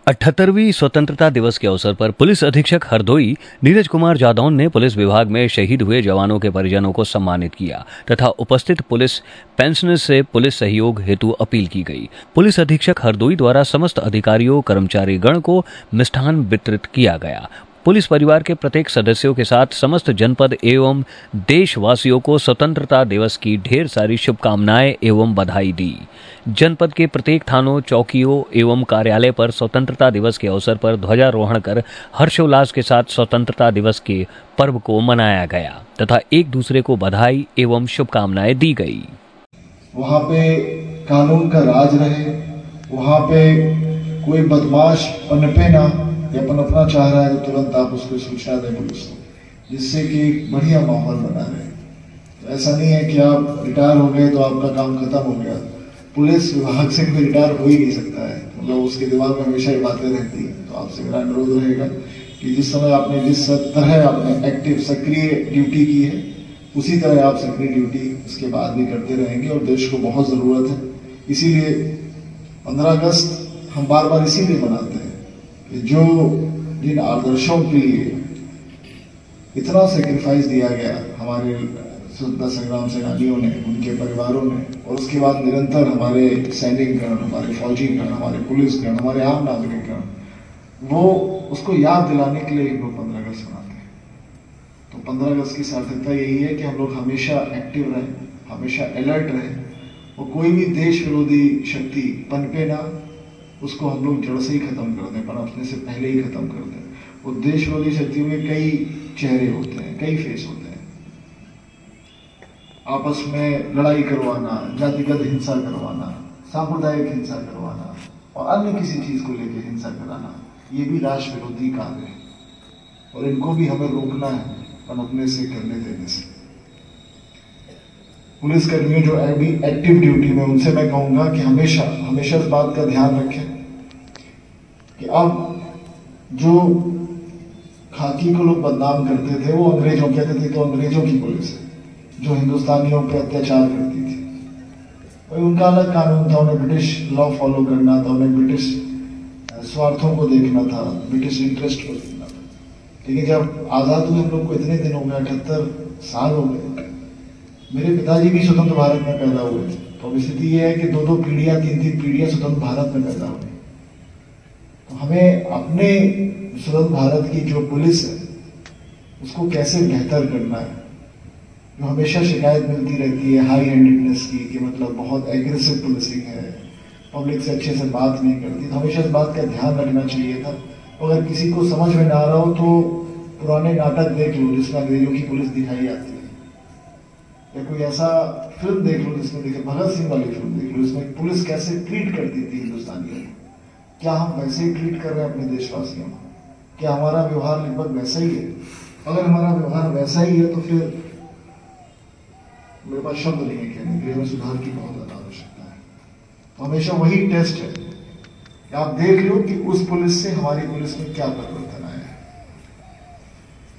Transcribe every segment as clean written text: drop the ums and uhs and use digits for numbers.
78वीं स्वतंत्रता दिवस के अवसर पर पुलिस अधीक्षक हरदोई नीरज कुमार जादौन ने पुलिस विभाग में शहीद हुए जवानों के परिजनों को सम्मानित किया तथा उपस्थित पुलिस पेंशनर्स से पुलिस सहयोग हेतु अपील की गई। पुलिस अधीक्षक हरदोई द्वारा समस्त अधिकारियों कर्मचारी गण को मिष्ठान वितरित किया गया। पुलिस परिवार के प्रत्येक सदस्यों के साथ समस्त जनपद एवं देशवासियों को स्वतंत्रता दिवस की ढेर सारी शुभकामनाएं एवं बधाई दी। जनपद के प्रत्येक थानों, चौकियों एवं कार्यालय पर स्वतंत्रता दिवस के अवसर पर ध्वजारोहण कर हर्षोल्लास के साथ स्वतंत्रता दिवस के पर्व को मनाया गया तथा एक दूसरे को बधाई एवं शुभकामनाएं दी गई। वहाँ पे कानून का राज रहे, वहाँ पे कोई बदमाश पनपे ना, या पनपना चाह रहा है तो तुरंत आप उसको सूचना दें पुलिस को, जिससे कि एक बढ़िया माहौल बना रहे। तो ऐसा नहीं है कि आप रिटायर हो गए तो आपका काम खत्म हो गया। पुलिस विभाग से कोई रिटायर हो ही नहीं सकता है, मतलब उसके दिमाग में हमेशा ये बातें रहती हैं। तो आपसे मेरा अनुरोध रहेगा कि जिस समय आपने जिस तरह आपने एक्टिव सक्रिय ड्यूटी की है, उसी तरह आप सक्रिय ड्यूटी उसके बाद भी करते रहेंगे और देश को बहुत ज़रूरत है। इसीलिए 15 अगस्त हम बार बार इसीलिए मनाते हैं कि जो जिन आदर्शों के लिए इतना सेक्रीफाइस दिया गया हमारे स्वतंत्रता संग्राम सेनानियों ने, उनके परिवारों ने, और उसके बाद निरंतर हमारे सैनिक गण, हमारे फौजी गण, हमारे पुलिस गण, हमारे आम नागरिक गण, वो उसको याद दिलाने के लिए हम लोग 15 अगस्त मनाते हैं। तो 15 अगस्त की सार्थकता यही है कि हम लोग हमेशा एक्टिव रहें, हमेशा अलर्ट रहें और कोई भी देश विरोधी शक्ति पनपे ना, उसको हम लोग जड़ से ही खत्म कर दें, पनपने से पहले ही खत्म कर दें। और देश विरोधी शक्तियों के कई चेहरे होते हैं, कई फेस होते हैं। आपस में लड़ाई करवाना, जातिगत हिंसा करवाना, सांप्रदायिक हिंसा करवाना और अन्य किसी चीज को लेकर हिंसा कराना, ये भी राष्ट्र विरोधी कार्य है और इनको भी हमें रोकना है पनपने से, करने देने से। पुलिसकर्मियों जो अभी एक्टिव ड्यूटी में, उनसे मैं कहूंगा कि हमेशा हमेशा इस बात का ध्यान रखें कि अब जो खाकी को लोग बदनाम करते थे वो अंग्रेजों कहते थे, तो अंग्रेजों की पुलिस है जो हिंदुस्तानियों पे अत्याचार करती थी। और उनका अलग कानून था, उन्हें ब्रिटिश लॉ फॉलो करना था, उन्हें ब्रिटिश स्वार्थों को देखना था, ब्रिटिश इंटरेस्ट को देखना था। लेकिन जब आजाद हुए हम लोग को इतने दिन हो गए, 78 साल हो गए। मेरे पिताजी भी स्वतंत्र भारत में पैदा हुए थे, तो स्थिति ये है कि 2-2 पीढ़ियां, 3-3 पीढ़ियां स्वतंत्र भारत में पैदा हुई। तो हमें अपने स्वतंत्र भारत की जो पुलिस है उसको कैसे बेहतर करना है। जो हमेशा शिकायत मिलती रहती है हाई हैंडेडनेस की, कि मतलब बहुत एग्रेसिव पुलिसिंग है, पब्लिक से अच्छे से बात नहीं करती, तो हमेशा इस बात का ध्यान रखना चाहिए था। अगर किसी को समझ में ना आ रहा हो तो पुराने नाटक देख लो जिसमें अंग्रेजों की पुलिस दिखाई जाती है, या कोई ऐसा फिल्म देख लो जिसमें देखिए भगत सिंह वाली फिल्म देख लो, जिसमें पुलिस कैसे ट्रीट करती थी हिंदुस्तानियों को। क्या हम वैसे ही ट्रीट कर रहे हैं अपने देशवासियों को? क्या हमारा व्यवहार लगभग वैसा ही है? अगर हमारा व्यवहार वैसा ही है तो फिर मेरे पास शब्द नहीं है कहने के लिए, हमें सुधार की बहुत ज्यादा आवश्यकता है। तो हमेशा वही टेस्ट है कि आप देख लो कि उस पुलिस से हमारी पुलिस में क्या परिवर्तन आया है।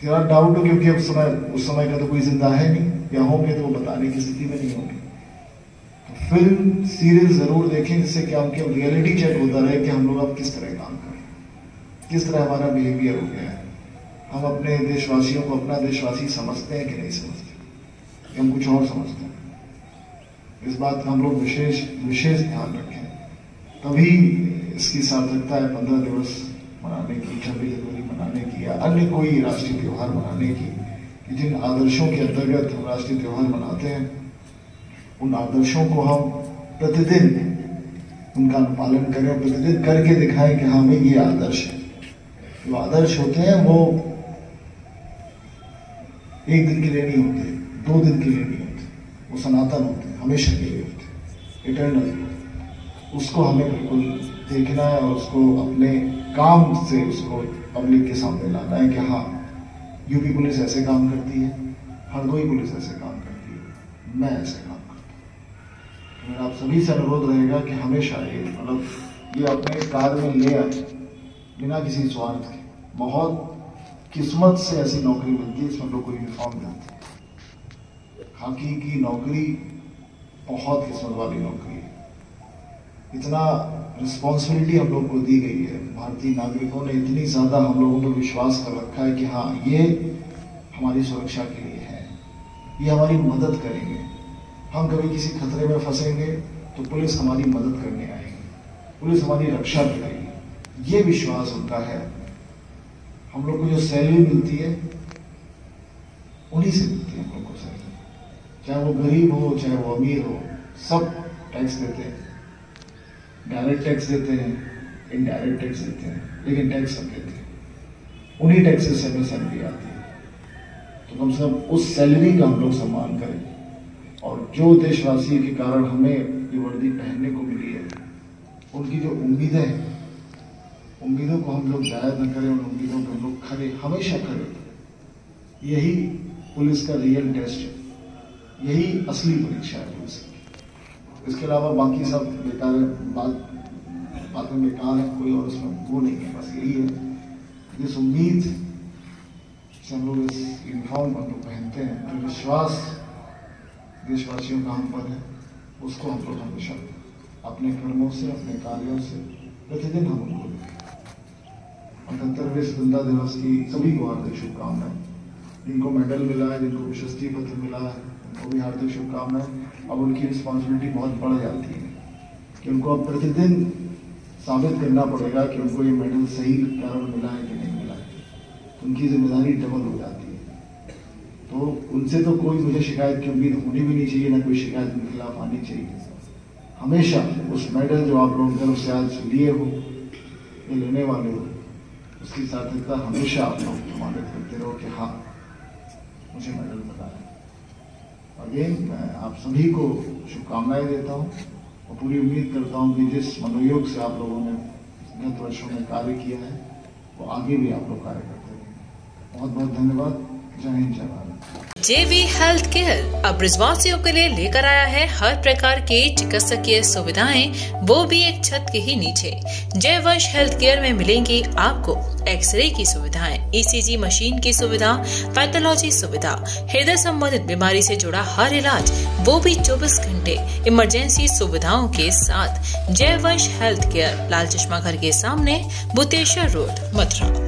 तेरा डाउट हो, क्योंकि अब उस समय का तो कोई जिंदा है नहीं, या होंगे तो वो बताने की स्थिति में नहीं होंगे। तो फिल्म सीरीज जरूर देखें, जिससे क्या उनके रियलिटी चेक होता रहे कि हम लोग अब किस तरह काम कर रहे हैं, किस तरह हमारा बिहेवियर हो गया है। हम अपने देशवासियों को अपना देशवासी समझते हैं कि नहीं समझते, हम कुछ और समझते हैं। इस बात का हम लोग विशेष ध्यान रखें, तभी इसकी सार्थकता है 15 दिवस मनाने की, 26 जनवरी मनाने की, या अन्य कोई राष्ट्रीय त्योहार मनाने की। जिन आदर्शों के अंतर्गत हम राष्ट्रीय त्योहार मनाते हैं, उन आदर्शों को हम प्रतिदिन उनका अनुपालन करें, प्रतिदिन करके दिखाएं कि हाँ भाई ये आदर्श है। जो आदर्श होते हैं वो एक दिन के लिए नहीं होते, 2 दिन के लिए नहीं होते, वो सनातन होते हैं, हमेशा के लिए होते, इटर्नल। उसको हमें बिल्कुल देखना है और उसको अपने काम से उसको पब्लिक के सामने लाना है कि हाँ यूपी पुलिस ऐसे काम करती है, हरदोई पुलिस ऐसे काम करती है, मैं ऐसे काम करता हूँ। तो मेरा आप सभी से अनुरोध रहेगा कि हमेशा ये अपने कार्य में ले आए बिना किसी स्वार्थ के। बहुत किस्मत से ऐसी नौकरी मिलती है जिसमें लोग को यूनिफॉर्म मिलती है। खाकी की नौकरी बहुत किस्मत वाली नौकरी है। इतना रिस्पॉन्सिबिलिटी हम लोग को दी गई है। भारतीय नागरिकों ने इतनी ज़्यादा हम लोगों पर विश्वास कर रखा है कि हाँ, ये हमारी सुरक्षा के लिए है, ये हमारी मदद करेंगे। हम कभी किसी खतरे में फंसेंगे तो पुलिस हमारी मदद करने आएगी, पुलिस हमारी रक्षा करेगी। ये विश्वास उनका है। हम लोग को जो सैलरी मिलती है उन्हीं से मिलती है हम लोग को सैलरी, चाहे वो गरीब हो चाहे वो अमीर हो, सब टैक्स देते हैं। डायरेक्ट टैक्स देते हैं, इनडायरेक्ट टैक्स देते हैं, लेकिन टैक्स सब देते हैं। उन्हीं टैक्सेस से हमें सैलरी आती है। तो कम से कम उस सैलरी का हम लोग सम्मान करें, और जो देशवासी के कारण हमें ये वर्दी पहनने को मिली है, उनकी जो उम्मीदें हैं, उम्मीदों को हम लोग जाया न करें, उन उम्मीदों पर हम लोग खड़े, हमेशा खड़े। यही पुलिस का रियल टेस्ट है, यही असली परीक्षा है पुलिस की। इसके अलावा बाकी सब बेकार बातें बेकार है, कोई और उसमें वो नहीं है। बस यही है, जिस उम्मीद से हम लोग इस यूनिफॉर्म हम लोग पहनते हैं, जो विश्वास देशवासियों का हम पर है, उसको हम लोग हमेशा अपने कर्मों से, अपने कार्यों से प्रतिदिन हम उनको देखें। 78वें स्वतंत्रता दिवस की सभी को हार्दिक शुभकामनाएं। जिनको मेडल मिला है, जिनको प्रशस्ति पत्र मिला है, उनको भी हार्दिक शुभकामनाएं। अब उनकी रिस्पॉन्सिबिलिटी बहुत बढ़ जाती है कि उनको अब प्रतिदिन साबित करना पड़ेगा कि उनको ये मेडल सही कारण मिला है कि नहीं मिला है। तो उनकी जिम्मेदारी डबल हो जाती है। तो उनसे तो कोई मुझे शिकायत की उम्मीद होनी भी नहीं चाहिए, ना कोई शिकायत उनके खिलाफ आनी चाहिए। हमेशा उस मेडल जो आप लोग गर्व से आज लिए हो या लेने वाले हो, उसकी सार्थकता हमेशा आप लोग प्रमाणित करते रहो कि हाँ, मुझे मेडल मिला है। अगेन मैं आप सभी को शुभकामनाएं देता हूँ और पूरी उम्मीद करता हूँ कि जिस मनोयोग से आप लोगों ने गत वर्षों में कार्य किया है, वो आगे भी आप लोग कार्य करते रहेंगे। बहुत बहुत धन्यवाद। जय हिंद, जय भारत। JV हेल्थ केयर अब ब्रजवासियों के लिए लेकर आया है हर प्रकार के चिकित्सकीय सुविधाएं, वो भी एक छत के ही नीचे। जयवंश हेल्थ केयर में मिलेंगी आपको एक्सरे की सुविधाएं, ECG मशीन की सुविधा, पैथोलॉजी सुविधा, हृदय संबंधित बीमारी से जुड़ा हर इलाज, वो भी 24 घंटे इमरजेंसी सुविधाओं के साथ। जयवंश हेल्थ केयर, लाल चश्मा घर के सामने, बुतेश्वर रोड, मथुरा।